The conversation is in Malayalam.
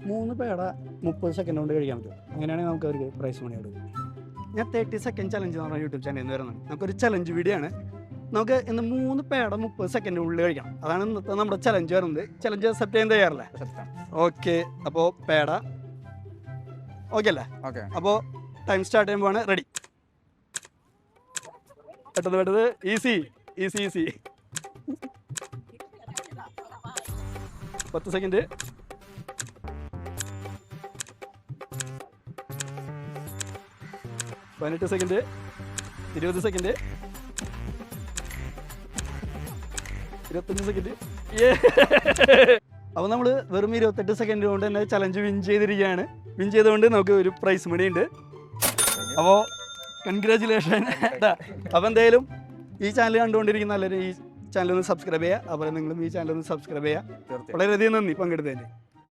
3 പേട 30 സെക്കൻഡ് കൊണ്ട് കഴിക്കാൻ പറ്റും. അങ്ങനെയാണെങ്കിൽ നമുക്ക് അവർക്ക് പ്രൈസ് മണി കൊടുക്കും. ഞാൻ 30 സെക്കൻഡ് ചലഞ്ച് എന്ന് പറഞ്ഞ യൂട്യൂബ് ചാനലിൽ നിന്ന് വരുന്നത്. നമുക്കൊരു ചലഞ്ച് വീഡിയോ ആണ്. നമുക്ക് ഇന്ന് 3 പേട 30 സെക്കൻഡ് ഉള്ളിൽ കഴിക്കണം. അതാണ് ഇന്നത്തെ നമ്മുടെ ചലഞ്ച് വരുന്നത്. ചലഞ്ച് അക്സെപ്റ്റ് ചെയ്യാൻ തയ്യാറല്ലേ? ഓക്കെ, അപ്പോൾ പേട ഓക്കെ അല്ലേ? ഓക്കെ, അപ്പോൾ ടൈം സ്റ്റാർട്ട് ചെയ്യുമ്പോൾ റെഡി. പെട്ടെന്ന് easy 10 second, 18 second, 20 second, 25 second. അപ്പോൾ നമ്മൾ വെറും 28 സെക്കൻഡ് കൊണ്ട് തന്നെ ചലഞ്ച് വിൻ ചെയ്തിരിക്കുകയാണ്. വിൻ ചെയ്തുകൊണ്ട് നമുക്ക് ഒരു പ്രൈസ് മണി ഉണ്ട്. അപ്പോൾ കൺഗ്രാജുലേഷൻ. അപ്പോൾ എന്തായാലും ഈ ചാനൽ കണ്ടുകൊണ്ടിരിക്കുന്ന എല്ലാവരും ഈ ചാനൽ ഒന്ന് സബ്സ്ക്രൈബ് ചെയ്യുക. അതുപോലെ നിങ്ങളും ഈ ചാനൽ ഒന്ന് സബ്സ്ക്രൈബ് ചെയ്യുക. വളരെയധികം നന്ദി പങ്കെടുത്തതിന്.